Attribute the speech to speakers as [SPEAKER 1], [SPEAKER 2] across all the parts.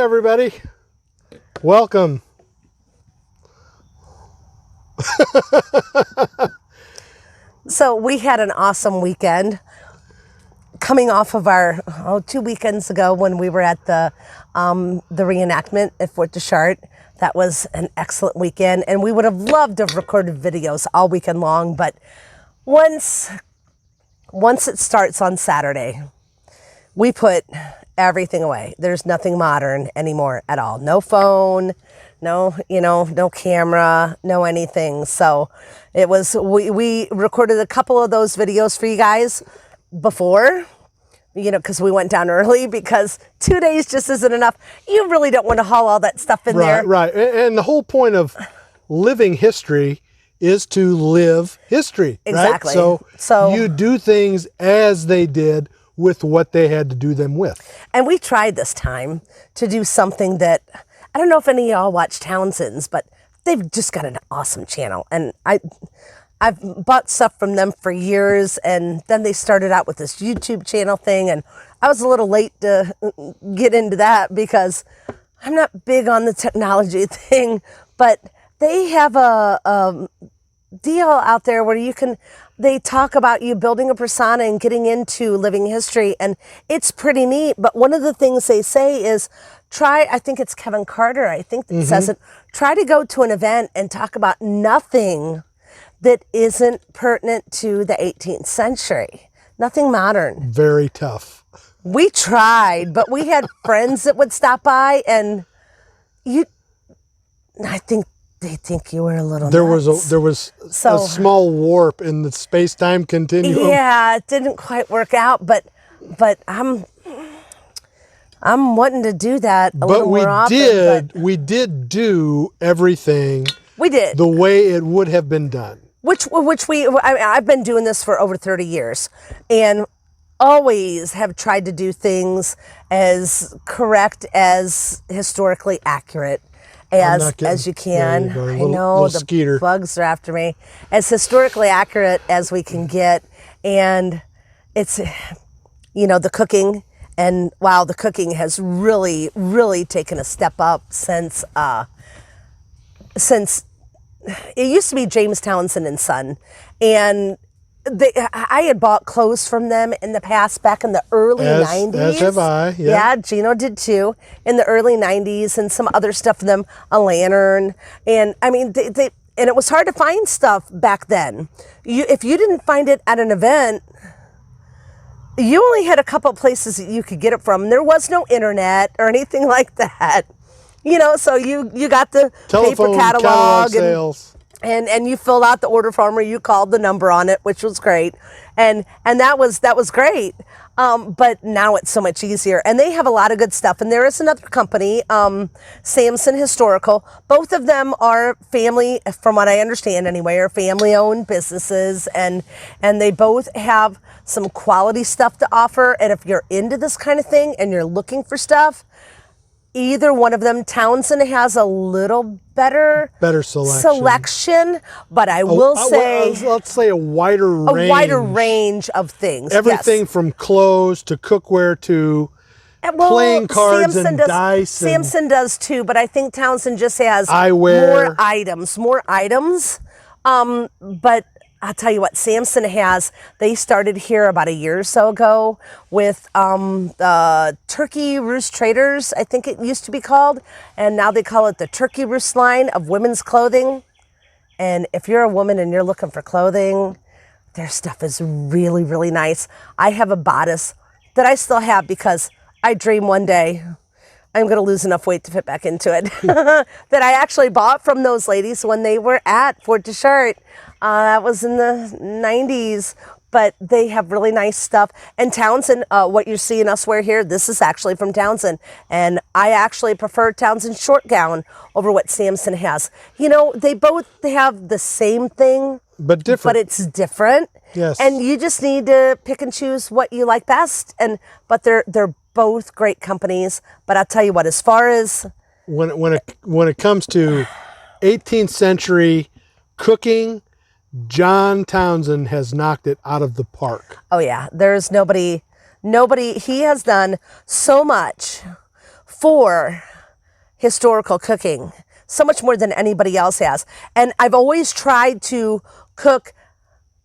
[SPEAKER 1] everybody. Welcome.
[SPEAKER 2] So we had an awesome weekend coming off of our 2 weekends ago when we were at the reenactment at Fort Deschartres. That was an excellent weekend, and we would have loved to have recorded videos all weekend long, but once it starts on Saturday, we put everything away. There's nothing modern anymore at all. No phone, no camera, no anything. So it was, we recorded a couple of those videos for you guys before, because we went down early, because 2 days just isn't enough. You really don't want to haul all that stuff in there.
[SPEAKER 1] Right. And the whole point of living history is to live history.
[SPEAKER 2] Exactly.
[SPEAKER 1] Right?
[SPEAKER 2] So
[SPEAKER 1] you do things as they did with what they had to do them with.
[SPEAKER 2] And we tried this time to do something that, I don't know if any of y'all watch Townsend's, but they've just got an awesome channel. And I've bought stuff from them for years, and then they started out with this YouTube channel thing, and I was a little late to get into that because I'm not big on the technology thing, but they have a deal out there where they talk about you building a persona and getting into living history, and it's pretty neat. But one of the things they say is I think it's Kevin Carter, I think that says it, try to go to an event and talk about nothing that isn't pertinent to the 18th century. Nothing modern.
[SPEAKER 1] Very tough.
[SPEAKER 2] We tried, but we had friends that would stop by, and I think they think you were a little nuts.
[SPEAKER 1] There was a small warp in the space-time continuum.
[SPEAKER 2] Yeah, it didn't quite work out, but I'm wanting to do that a little more often.
[SPEAKER 1] But we did do everything.
[SPEAKER 2] We did
[SPEAKER 1] the way it would have been done.
[SPEAKER 2] I've been doing this for over 30 years, and always have tried to do things as correct, as historically accurate as you can. I know the bugs are after me. As historically accurate as we can get, and it's the cooking, and wow, the cooking has really, really taken a step up since it used to be James Townsend and Son, and I had bought clothes from them in the past, back in the early 90s.
[SPEAKER 1] As have I,
[SPEAKER 2] yeah. Gino did too, in the early 90s, and some other stuff for them, a lantern. And I mean, and it was hard to find stuff back then. If you didn't find it at an event, you only had a couple places that you could get it from. There was no internet or anything like that. So you got the
[SPEAKER 1] telephone
[SPEAKER 2] paper catalog
[SPEAKER 1] sales.
[SPEAKER 2] And you filled out the order form, or you called the number on it, which was great. And that was great. But now it's so much easier. And they have a lot of good stuff. And there is another company, Samson Historical. Both of them are family, from what I understand anyway, are family-owned businesses. And they both have some quality stuff to offer. And if you're into this kind of thing and you're looking for stuff, either one of them. Townsend has a little better selection, but I will say,
[SPEAKER 1] let's say a wider
[SPEAKER 2] range of things.
[SPEAKER 1] Everything from clothes to cookware to playing cards and dice.
[SPEAKER 2] Samson does too, but I think Townsend just has
[SPEAKER 1] eyewear,
[SPEAKER 2] more items. But I'll tell you what, Samson they started here about a year or so ago with Turkey Roost Traders, I think it used to be called, and now they call it the Turkey Roost line of women's clothing. And if you're a woman and you're looking for clothing, their stuff is really, really nice. I have a bodice that I still have because I dream one day I'm going to lose enough weight to fit back into it that I actually bought from those ladies when they were at Fort Deschartres. That was in the 90s, but they have really nice stuff. And Townsend, what you're seeing us wear here, this is actually from Townsend. And I actually prefer Townsend's short gown over what Samson has. They both have the same thing,
[SPEAKER 1] but different.
[SPEAKER 2] But it's different.
[SPEAKER 1] Yes.
[SPEAKER 2] And you just need to pick and choose what you like best. But they're both great companies. But I'll tell you what, as far as
[SPEAKER 1] when it comes to 18th century cooking, John Townsend has knocked it out of the park.
[SPEAKER 2] Oh yeah, there's nobody, he has done so much for historical cooking, so much more than anybody else has. And I've always tried to cook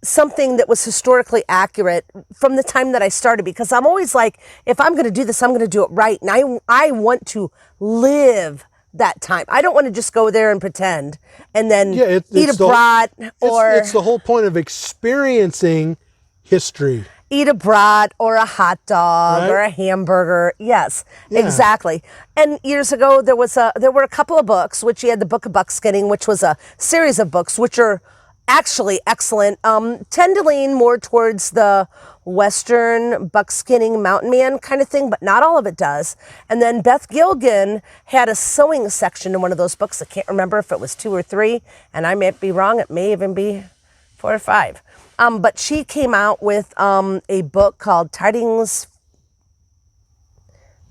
[SPEAKER 2] something that was historically accurate from the time that I started, because I'm always like, if I'm going to do this, I'm going to do it right. And I want to live that time. I don't want to just go there and pretend and then eat a brat or
[SPEAKER 1] it's the whole point of experiencing history.
[SPEAKER 2] Eat a brat or a hot dog
[SPEAKER 1] Right?
[SPEAKER 2] or a hamburger. Yes, exactly. And years ago, there were a couple of books, which you had the Book of Buckskinning, which was a series of books, which are actually excellent. Tend to lean more towards the Western buckskinning mountain man kind of thing, but not all of it does. And then Beth Gilgan had a sewing section in one of those books. I can't remember if it was 2 or 3, and I might be wrong. It may even be 4 or 5. But she came out with a book called Tidings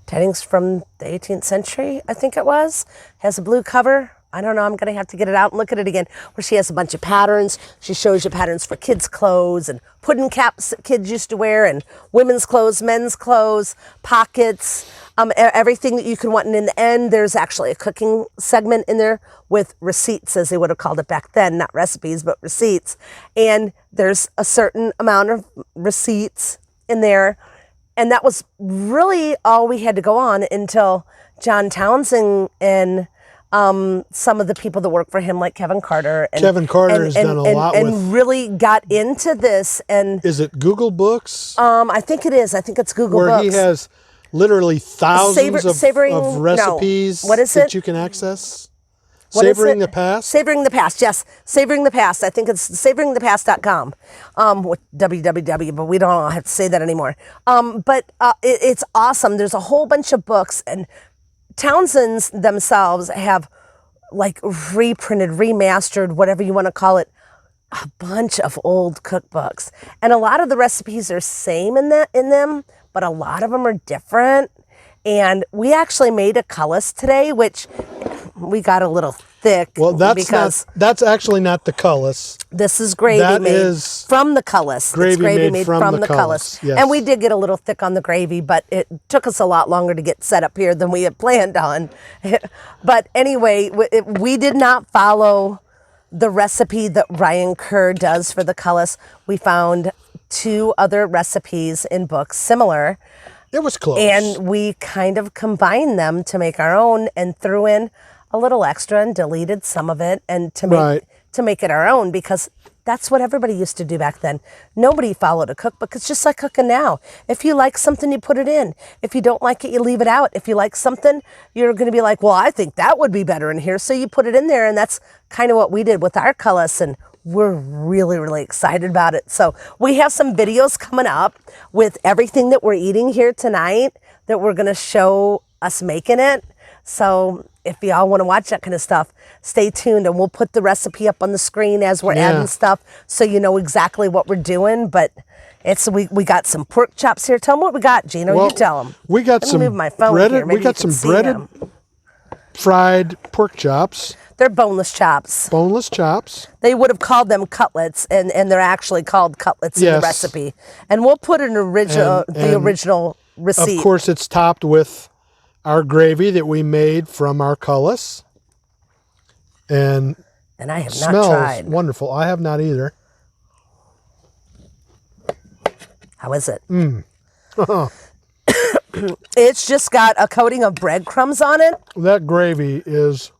[SPEAKER 2] from the 18th century, I think it was. Has a blue cover. I don't know, I'm going to have to get it out and look at it again, where she has a bunch of patterns. She shows you patterns for kids' clothes and pudding caps that kids used to wear, and women's clothes, men's clothes, pockets, everything that you can want. And in the end, there's actually a cooking segment in there with receipts, as they would have called it back then, not recipes, but receipts. And there's a certain amount of receipts in there. And that was really all we had to go on until John Townsend and some of the people that work for him, like Kevin Carter.
[SPEAKER 1] Kevin Carter has done a lot with...
[SPEAKER 2] And really got into this. And
[SPEAKER 1] Is it Google Books?
[SPEAKER 2] I think it is. I think it's Google
[SPEAKER 1] where
[SPEAKER 2] Books.
[SPEAKER 1] he has literally thousands of recipes
[SPEAKER 2] What is
[SPEAKER 1] that
[SPEAKER 2] it?
[SPEAKER 1] you can access.
[SPEAKER 2] What is
[SPEAKER 1] Savoring
[SPEAKER 2] it?
[SPEAKER 1] the Past?
[SPEAKER 2] Savoring the Past, yes. Savoring the Past. I think it's savoringthepast.com with www, but we don't have to say that anymore. It's awesome. There's a whole bunch of books, and Townsend's themselves have like reprinted, remastered, whatever you want to call it, a bunch of old cookbooks. And a lot of the recipes are same in them, but a lot of them are different. And we actually made a cullis today, which we got a little thick.
[SPEAKER 1] Well, that's actually not the cullis.
[SPEAKER 2] This is gravy
[SPEAKER 1] That
[SPEAKER 2] made
[SPEAKER 1] is
[SPEAKER 2] from the cullis.
[SPEAKER 1] gravy
[SPEAKER 2] It's gravy
[SPEAKER 1] made from the cullis, yes.
[SPEAKER 2] And we did get a little thick on the gravy, but it took us a lot longer to get set up here than we had planned on. But anyway, we did not follow the recipe that Ryan Kerr does for the cullis. We found 2 other recipes in books similar.
[SPEAKER 1] It was close.
[SPEAKER 2] And we kind of combined them to make our own and threw in a little extra and deleted some of it and to make it our own, because that's what everybody used to do back then. Nobody followed a cookbook. It's just like cooking now. If you like something, you put it in. If you don't like it, you leave it out. If you like something, you're going to be like, well, I think that would be better in here. So you put it in there, and that's kind of what we did with our cullis, and we're really, really excited about it. So we have some videos coming up with everything that we're eating here tonight that we're going to show us making it. So if y'all want to watch that kind of stuff, stay tuned, and we'll put the recipe up on the screen as we're adding stuff, so you know exactly what we're doing. But we got some pork chops here. Tell them what we got, Gino.
[SPEAKER 1] Well,
[SPEAKER 2] you tell them.
[SPEAKER 1] We got some
[SPEAKER 2] move my phone
[SPEAKER 1] breaded.
[SPEAKER 2] here. Maybe
[SPEAKER 1] We got
[SPEAKER 2] you can
[SPEAKER 1] some
[SPEAKER 2] see
[SPEAKER 1] breaded
[SPEAKER 2] them.
[SPEAKER 1] fried pork chops.
[SPEAKER 2] They're boneless chops.
[SPEAKER 1] Boneless chops.
[SPEAKER 2] They would have called them cutlets, and they're actually called cutlets in the
[SPEAKER 1] Yes.
[SPEAKER 2] recipe. And we'll put the original receipt.
[SPEAKER 1] Of course, it's topped with our gravy that we made from our cullis. And
[SPEAKER 2] I have not
[SPEAKER 1] smells
[SPEAKER 2] tried.
[SPEAKER 1] wonderful. I have not either.
[SPEAKER 2] How is it? It's just got a coating of breadcrumbs on it.
[SPEAKER 1] That gravy is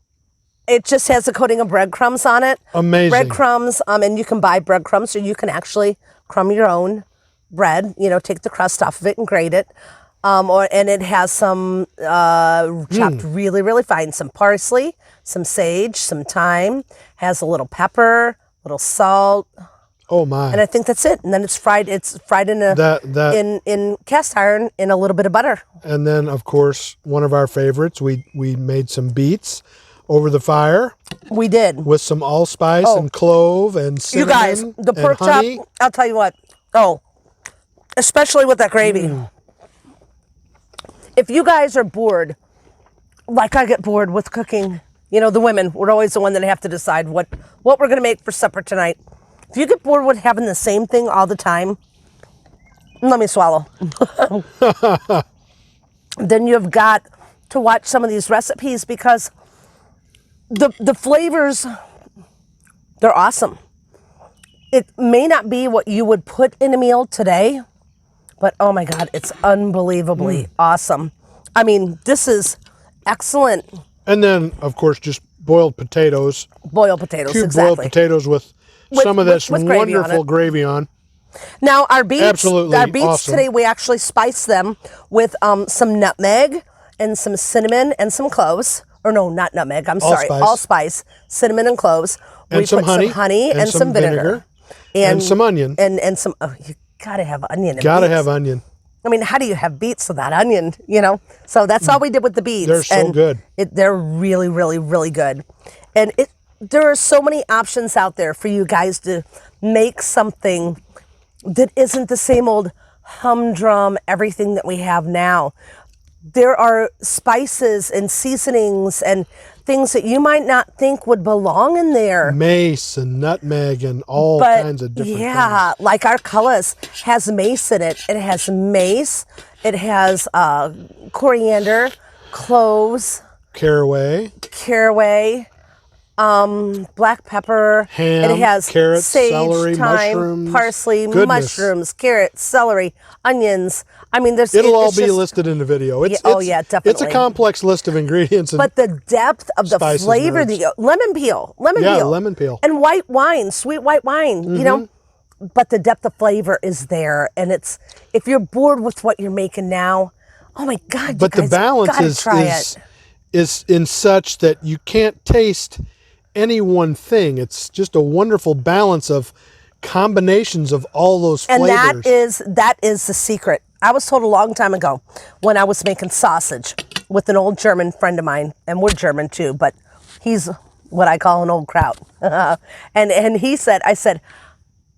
[SPEAKER 2] It just has a coating of breadcrumbs on it.
[SPEAKER 1] amazing.
[SPEAKER 2] Breadcrumbs, and you can buy breadcrumbs, or you can actually crumb your own bread. You know, take the crust off of it and grate it. And it has some chopped really, really fine, some parsley, some sage, some thyme, has a little pepper, a little salt,
[SPEAKER 1] Oh my!
[SPEAKER 2] and I think that's it. And then it's fried. It's fried in in cast iron in a little bit of butter.
[SPEAKER 1] And then, of course, one of our favorites, we made some beets over the fire
[SPEAKER 2] We did.
[SPEAKER 1] with some allspice and clove and
[SPEAKER 2] You
[SPEAKER 1] cinnamon
[SPEAKER 2] guys, the pork
[SPEAKER 1] and honey.
[SPEAKER 2] chop. I'll tell you what. Oh, especially with that gravy. If you guys are bored, like I get bored with cooking, you know, the women, we're always the one that have to decide what we're going to make for supper tonight. If you get bored with having the same thing all the time, let me swallow. Then you've got to watch some of these recipes because the flavors, they're awesome. It may not be what you would put in a meal today, but oh my God, it's unbelievably awesome. I mean, this is excellent.
[SPEAKER 1] And then, of course, just boiled potatoes.
[SPEAKER 2] Boiled potatoes,
[SPEAKER 1] Cubed
[SPEAKER 2] exactly.
[SPEAKER 1] boiled potatoes with some of this
[SPEAKER 2] with gravy on
[SPEAKER 1] wonderful
[SPEAKER 2] it.
[SPEAKER 1] gravy on.
[SPEAKER 2] Now our beets,
[SPEAKER 1] Absolutely awesome.
[SPEAKER 2] today, we actually spice them with some nutmeg and some cinnamon and some cloves. Or no, not nutmeg. I'm sorry,
[SPEAKER 1] Allspice.
[SPEAKER 2] allspice, cinnamon and cloves.
[SPEAKER 1] And
[SPEAKER 2] we
[SPEAKER 1] some
[SPEAKER 2] put
[SPEAKER 1] honey,
[SPEAKER 2] some honey
[SPEAKER 1] and
[SPEAKER 2] and
[SPEAKER 1] some
[SPEAKER 2] some vinegar.
[SPEAKER 1] vinegar, and some onion.
[SPEAKER 2] And some. Oh, you gotta have onion. And
[SPEAKER 1] Gotta
[SPEAKER 2] beets.
[SPEAKER 1] have onion.
[SPEAKER 2] I mean, how do you have beets without onion? You know. So that's all we did with the beets.
[SPEAKER 1] They're so
[SPEAKER 2] and
[SPEAKER 1] good.
[SPEAKER 2] They're really, really, really good. And there are so many options out there for you guys to make something that isn't the same old humdrum everything that we have now. There are spices and seasonings and things that you might not think would belong in there.
[SPEAKER 1] Mace and nutmeg and all
[SPEAKER 2] But
[SPEAKER 1] kinds of different
[SPEAKER 2] yeah,
[SPEAKER 1] things.
[SPEAKER 2] like our cullis has mace in it. It has mace. It has coriander, cloves,
[SPEAKER 1] Caraway,
[SPEAKER 2] caraway, black pepper.
[SPEAKER 1] Ham,
[SPEAKER 2] it has
[SPEAKER 1] carrots,
[SPEAKER 2] sage,
[SPEAKER 1] celery,
[SPEAKER 2] thyme,
[SPEAKER 1] mushrooms.
[SPEAKER 2] parsley,
[SPEAKER 1] Goodness.
[SPEAKER 2] mushrooms, carrots, celery, onions. I mean,
[SPEAKER 1] It'll all
[SPEAKER 2] it's
[SPEAKER 1] be
[SPEAKER 2] just-
[SPEAKER 1] listed in the video. It's,
[SPEAKER 2] oh,
[SPEAKER 1] it's-
[SPEAKER 2] yeah,
[SPEAKER 1] It's a
[SPEAKER 2] definitely.
[SPEAKER 1] complex list of ingredients. And
[SPEAKER 2] But the depth of the
[SPEAKER 1] Spices,
[SPEAKER 2] flavor,
[SPEAKER 1] nerds.
[SPEAKER 2] lemon peel,
[SPEAKER 1] Yeah, lemon peel.
[SPEAKER 2] and white wine, sweet white wine. You know, but the depth of flavor is there, and it's if you're bored with what you're making now, oh my God!
[SPEAKER 1] but
[SPEAKER 2] you
[SPEAKER 1] the
[SPEAKER 2] guys
[SPEAKER 1] balance
[SPEAKER 2] gotta try it.
[SPEAKER 1] is in such that you can't taste any one thing. It's just a wonderful balance of combinations of all those
[SPEAKER 2] And
[SPEAKER 1] flavors.
[SPEAKER 2] that is the secret. I was told a long time ago when I was making sausage with an old German friend of mine, and we're German too, but he's what I call an old kraut. and he said, I said,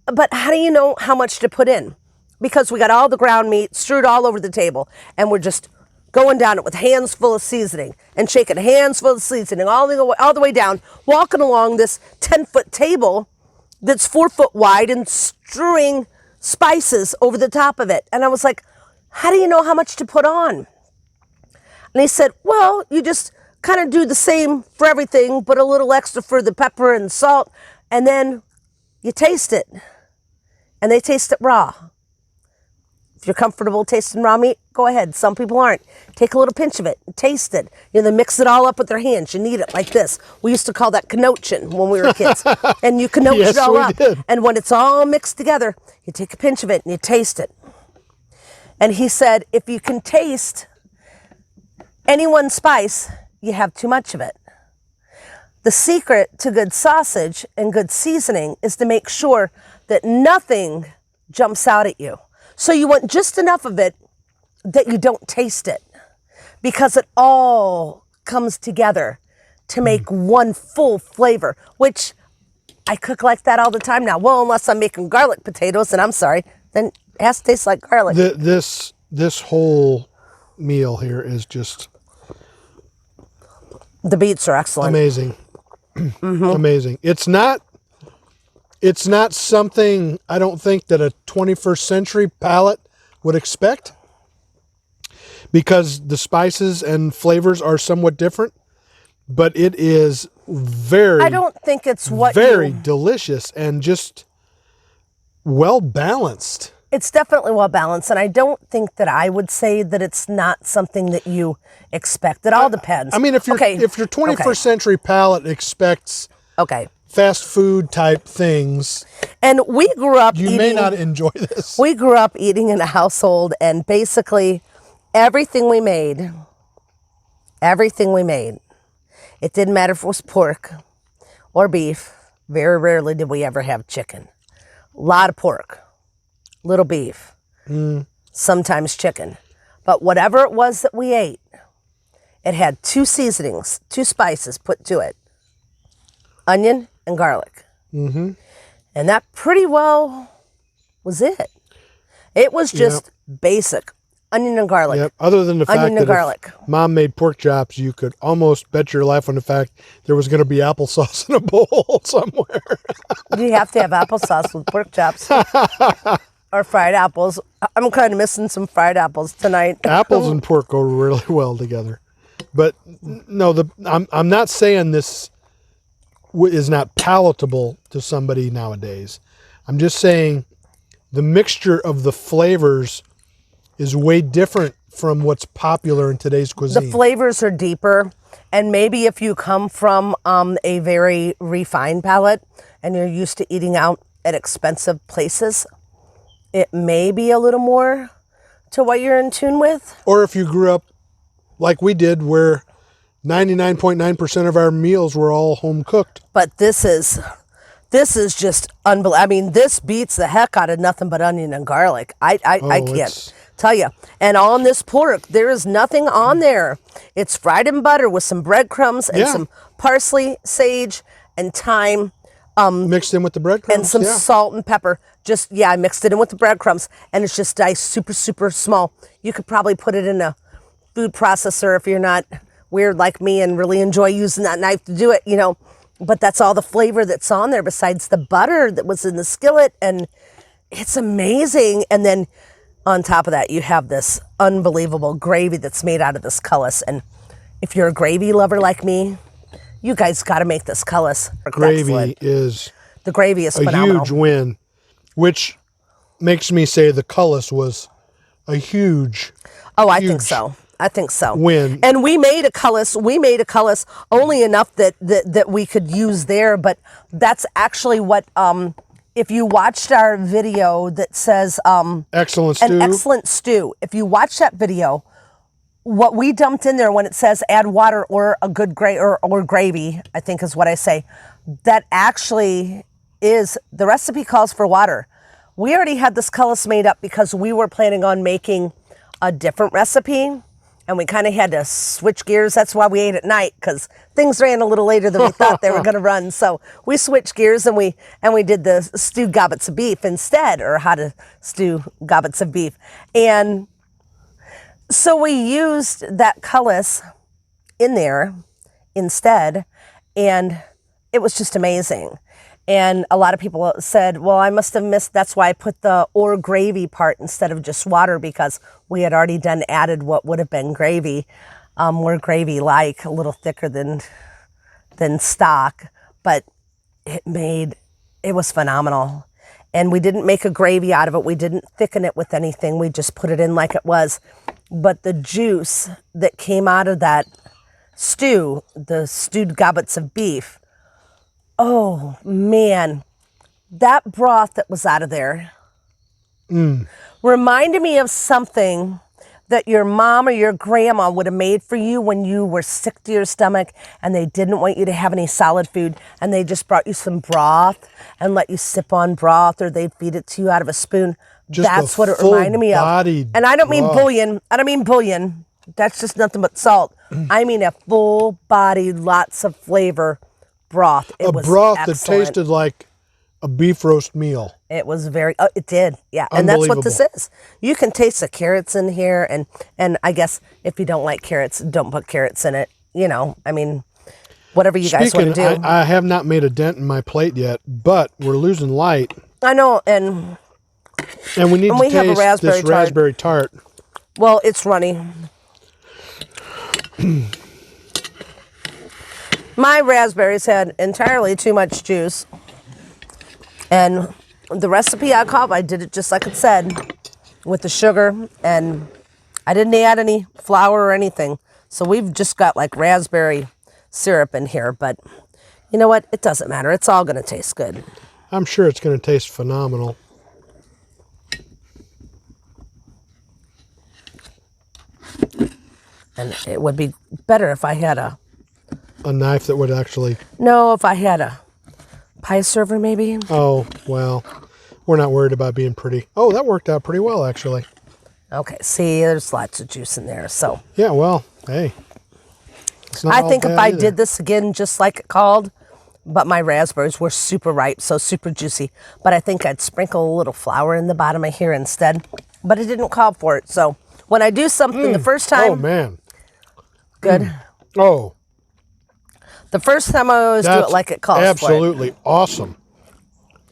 [SPEAKER 2] but how do you know how much to put in? Because we got all the ground meat strewed all over the table, and we're just going down it with hands full of seasoning and shaking hands full of seasoning all the way down, walking along this 10-foot table that's 4 foot wide and strewing spices over the top of it. And I was like, how do you know how much to put on? And he said, well, you just kind of do the same for everything, but a little extra for the pepper and salt, and then you taste it. And they taste it raw. If you're comfortable tasting raw meat, go ahead. Some people aren't. Take a little pinch of it and taste it. You know, they mix it all up with their hands. You knead it like this. We used to call that knochen when we were kids. And you knoach
[SPEAKER 1] Yes,
[SPEAKER 2] it all
[SPEAKER 1] we
[SPEAKER 2] up.
[SPEAKER 1] did.
[SPEAKER 2] And when it's all mixed together, you take a pinch of it and you taste it. And he said, if you can taste any one spice, you have too much of it. The secret to good sausage and good seasoning is to make sure that nothing jumps out at you. So you want just enough of it that you don't taste it, because it all comes together to make one full flavor, which I cook like that all the time now. Well, unless I'm making garlic potatoes, and I'm sorry, then it has to taste like garlic.
[SPEAKER 1] This whole meal here is just
[SPEAKER 2] The beets are excellent.
[SPEAKER 1] amazing. Amazing. It's not something I don't think that a 21st century palate would expect, because the spices and flavors are somewhat different, but it is
[SPEAKER 2] I don't think it's what
[SPEAKER 1] very
[SPEAKER 2] you,
[SPEAKER 1] delicious and just well balanced.
[SPEAKER 2] it's definitely well balanced, and I don't think that I would say that it's not something that you expect. It all depends.
[SPEAKER 1] I mean, if your 21st century palate expects
[SPEAKER 2] okay.
[SPEAKER 1] fast food type things,
[SPEAKER 2] And we grew up
[SPEAKER 1] you
[SPEAKER 2] eating,
[SPEAKER 1] may not enjoy this.
[SPEAKER 2] we grew up eating in a household, and basically everything we made, it didn't matter if it was pork or beef. Very rarely did we ever have chicken. A lot of pork, little beef, sometimes chicken. But whatever it was that we ate, it had 2 seasonings, 2 spices put to it: onion and garlic. Mm-hmm. And that pretty well was it. It was just basic onion and garlic.
[SPEAKER 1] Yep. Other than the fact
[SPEAKER 2] Onion
[SPEAKER 1] that
[SPEAKER 2] and garlic.
[SPEAKER 1] if Mom made pork chops, you could almost bet your life on the fact there was going to be applesauce in a bowl somewhere.
[SPEAKER 2] You have to have applesauce with pork chops or fried apples. I'm kind of missing some fried apples tonight.
[SPEAKER 1] Apples and pork go really well together. But no, I'm not saying this is not palatable to somebody nowadays. I'm just saying the mixture of the flavors is way different from what's popular in today's
[SPEAKER 2] The
[SPEAKER 1] cuisine.
[SPEAKER 2] flavors are deeper, and maybe if you come from a very refined palate and you're used to eating out at expensive places, it may be a little more to what you're in tune with.
[SPEAKER 1] Or if you grew up like we did, where 99.9% of our meals were all home cooked.
[SPEAKER 2] But this is just unbelievable. I mean, this beats the heck out of nothing but onion and garlic. I can't
[SPEAKER 1] it's-
[SPEAKER 2] tell you. And on this pork, there is nothing on there. It's fried in butter with some breadcrumbs and
[SPEAKER 1] Yeah.
[SPEAKER 2] some parsley, sage, and thyme,
[SPEAKER 1] Mixed in with the breadcrumbs.
[SPEAKER 2] and some
[SPEAKER 1] yeah.
[SPEAKER 2] salt and pepper. I mixed it in with the breadcrumbs, and it's just diced super, super small. You could probably put it in a food processor if you're not weird like me and really enjoy using that knife to do it, But that's all the flavor that's on there besides the butter that was in the skillet, and it's amazing. And then on top of that, you have this unbelievable gravy that's made out of this cullis. And if you're a gravy lover like me, you guys got to make this cullis.
[SPEAKER 1] Gravy is
[SPEAKER 2] The gravy is
[SPEAKER 1] a
[SPEAKER 2] phenomenal.
[SPEAKER 1] huge win, which makes me say the cullis was a huge
[SPEAKER 2] Oh, I think
[SPEAKER 1] huge
[SPEAKER 2] so. I think so.
[SPEAKER 1] win.
[SPEAKER 2] And we made a cullis. We made a cullis only enough that we could use there. But that's actually what, if you watched our video that says
[SPEAKER 1] excellent
[SPEAKER 2] an
[SPEAKER 1] stew.
[SPEAKER 2] excellent stew, if you watch that video, what we dumped in there when it says add water or a good or gravy, I think is what I say, that actually is, the recipe calls for water. We already had this cullis made up because we were planning on making a different recipe, and we kind of had to switch gears. That's why we ate at night, because things ran a little later than we thought they were going to run. So we switched gears and we did the stewed gobbets of beef instead, or how to stew gobbets of beef. And so we used that cullis in there instead, and it was just amazing. And a lot of people said, well, I must have missed, that's why I put the or gravy part instead of just water, because we had already added what would have been gravy. More gravy-like, a little thicker than stock, but it was phenomenal. And we didn't make a gravy out of it. We didn't thicken it with anything. We just put it in like it was. But the juice that came out of that stew, the stewed gobbets of beef, oh man, that broth that was out of there reminded me of something that your mom or your grandma would have made for you when you were sick to your stomach and they didn't want you to have any solid food, and they just brought you some broth and let you sip on broth, or they'd feed it to you out of a spoon.
[SPEAKER 1] Just
[SPEAKER 2] That's
[SPEAKER 1] a
[SPEAKER 2] what it reminded me of.
[SPEAKER 1] full-bodied
[SPEAKER 2] And I don't mean
[SPEAKER 1] broth.
[SPEAKER 2] bouillon. I don't mean bouillon. That's just nothing but salt. I mean a full-bodied, lots of flavor broth. It
[SPEAKER 1] A
[SPEAKER 2] was
[SPEAKER 1] broth that
[SPEAKER 2] excellent.
[SPEAKER 1] tasted like a beef roast meal.
[SPEAKER 2] It was very, it did, yeah. And that's what this is. You can taste the carrots in here, and I guess if you don't like carrots, don't put carrots in it. I mean, whatever you guys want to
[SPEAKER 1] Speaking,
[SPEAKER 2] do.
[SPEAKER 1] I have not made a dent in my plate yet, but we're losing light,
[SPEAKER 2] I know, and
[SPEAKER 1] and we need to
[SPEAKER 2] we have a
[SPEAKER 1] taste
[SPEAKER 2] raspberry
[SPEAKER 1] this
[SPEAKER 2] tart.
[SPEAKER 1] raspberry tart.
[SPEAKER 2] well, it's runny. My raspberries had entirely too much juice. And the recipe I did it just like it said, with the sugar, and I didn't add any flour or anything. So we've just got like raspberry syrup in here, but you know what? It doesn't matter. It's all going to taste good.
[SPEAKER 1] I'm sure it's going to taste phenomenal.
[SPEAKER 2] And it would be better if I had
[SPEAKER 1] A knife that would actually...
[SPEAKER 2] if I had a pie server maybe.
[SPEAKER 1] Oh, well, we're not worried about being pretty. Oh, that worked out pretty well, actually.
[SPEAKER 2] Okay, see, there's lots of juice in there. So
[SPEAKER 1] Yeah, well, hey. It's not
[SPEAKER 2] I
[SPEAKER 1] all
[SPEAKER 2] think if
[SPEAKER 1] bad
[SPEAKER 2] I
[SPEAKER 1] either.
[SPEAKER 2] did this again, just like it called, but my raspberries were super ripe, so super juicy. But I think I'd sprinkle a little flour in the bottom of here instead. But it didn't call for it. So when I do something the first time,
[SPEAKER 1] Oh, man.
[SPEAKER 2] good.
[SPEAKER 1] Oh,
[SPEAKER 2] The first time I always do
[SPEAKER 1] that's
[SPEAKER 2] it like it calls for
[SPEAKER 1] absolutely awesome.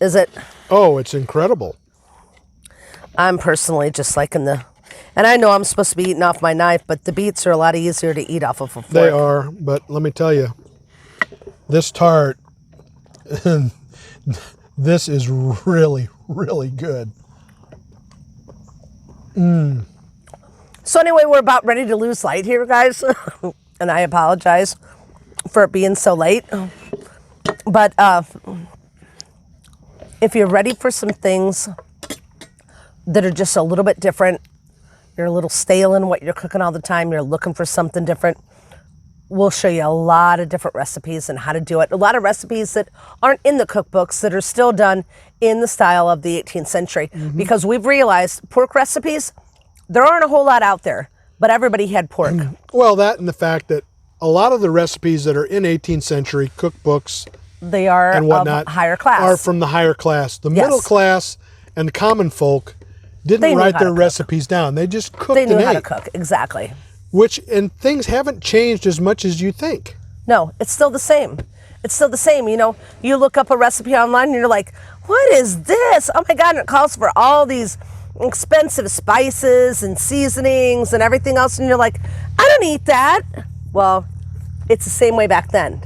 [SPEAKER 2] it. Is it?
[SPEAKER 1] Oh, it's incredible.
[SPEAKER 2] I'm personally just liking And I know I'm supposed to be eating off my knife, but the beets are a lot easier to eat off of a fork.
[SPEAKER 1] They are, but let me tell you, this tart, this is really, really good.
[SPEAKER 2] So anyway, we're about ready to lose light here, guys. And I apologize for it being so late. But if you're ready for some things that are just a little bit different, you're a little stale in what you're cooking all the time, you're looking for something different, we'll show you a lot of different recipes and how to do it. A lot of recipes that aren't in the cookbooks that are still done in the style of the 18th century. Because we've realized pork recipes, there aren't a whole lot out there, but everybody had pork.
[SPEAKER 1] Well, that and the fact that a lot of the recipes that are in 18th century cookbooks
[SPEAKER 2] They are
[SPEAKER 1] and whatnot
[SPEAKER 2] of higher class.
[SPEAKER 1] are from the higher class. The
[SPEAKER 2] Yes.
[SPEAKER 1] middle class and common folk
[SPEAKER 2] They
[SPEAKER 1] didn't
[SPEAKER 2] knew
[SPEAKER 1] write
[SPEAKER 2] how to
[SPEAKER 1] their
[SPEAKER 2] cook.
[SPEAKER 1] recipes down. They just cooked
[SPEAKER 2] They knew
[SPEAKER 1] and
[SPEAKER 2] how to
[SPEAKER 1] ate.
[SPEAKER 2] cook, exactly.
[SPEAKER 1] And things haven't changed as much as you think.
[SPEAKER 2] No, it's still the same. It's still the same. You know, you look up a recipe online and you're like, what is this? Oh my God, and it calls for all these expensive spices and seasonings and everything else. And you're like, I don't eat that. Well, it's the same way back then.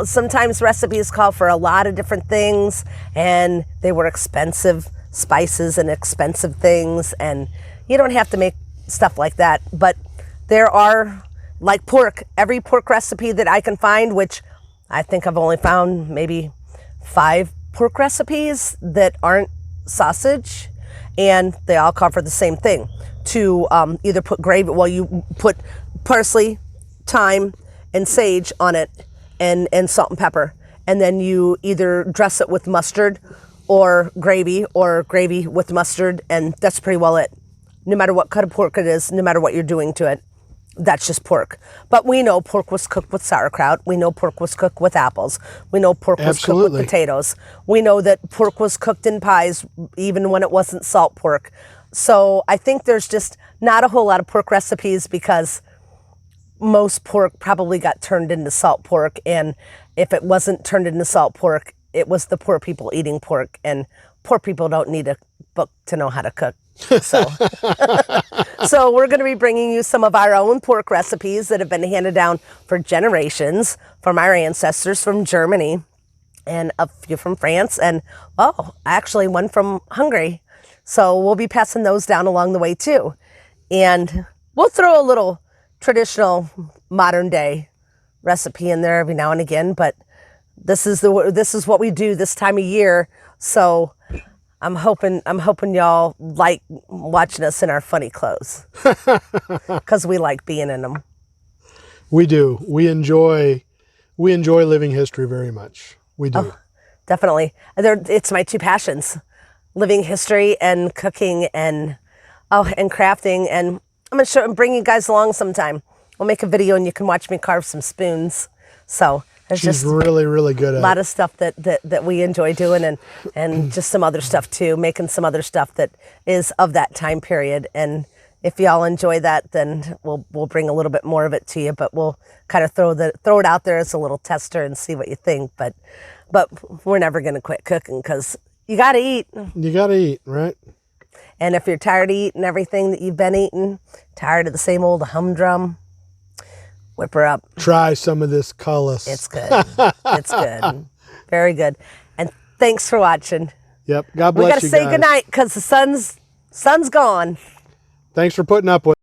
[SPEAKER 2] Sometimes recipes call for a lot of different things, and they were expensive spices and expensive things, and you don't have to make stuff like that. But there are, like pork, every pork recipe that I can find, which I think I've only found maybe 5 pork recipes that aren't sausage, and they all call for the same thing. To either put gravy, well, you put parsley, thyme, and sage on it, and salt and pepper, and then you either dress it with mustard or gravy with mustard, and that's pretty well it. No matter what cut of pork it is, no matter what you're doing to it, that's just pork. But we know pork was cooked with sauerkraut. We know pork was cooked with apples. We know pork was cooked
[SPEAKER 1] Absolutely.
[SPEAKER 2] with potatoes. We know that pork was cooked in pies even when it wasn't salt pork. So I think there's just not a whole lot of pork recipes because most pork probably got turned into salt pork, and if it wasn't turned into salt pork, it was the poor people eating pork, and poor people don't need a book to know how to cook. So, so we're going to be bringing you some of our own pork recipes that have been handed down for generations from our ancestors from Germany, and a few from France, and actually one from Hungary. So we'll be passing those down along the way too, and we'll throw a little traditional modern day recipe in there every now and again, but this is what we do this time of year. So I'm hoping y'all like watching us in our funny clothes because we like being in them.
[SPEAKER 1] We do. We enjoy living history very much. We do.
[SPEAKER 2] Definitely. It's my 2 passions, living history and cooking and crafting. And I'm going to bring you guys along sometime. We'll make a video and you can watch me carve some spoons. So there's
[SPEAKER 1] She's
[SPEAKER 2] just
[SPEAKER 1] really, really good at
[SPEAKER 2] a lot
[SPEAKER 1] it.
[SPEAKER 2] of stuff that we enjoy doing, and just some other stuff too, making some other stuff that is of that time period. And if y'all enjoy that, then we'll bring a little bit more of it to you, but we'll kind of throw it out there as a little tester and see what you think. But we're never going to quit cooking because you got to eat.
[SPEAKER 1] You got to eat, right?
[SPEAKER 2] And if you're tired of eating everything that you've been eating, tired of the same old humdrum, whip her up.
[SPEAKER 1] Try some of this cullis.
[SPEAKER 2] It's good. It's good. Very good. And thanks for watching.
[SPEAKER 1] Yep. God
[SPEAKER 2] We
[SPEAKER 1] bless
[SPEAKER 2] got to
[SPEAKER 1] you
[SPEAKER 2] say
[SPEAKER 1] guys.
[SPEAKER 2] goodnight because the sun's gone.
[SPEAKER 1] Thanks for putting up with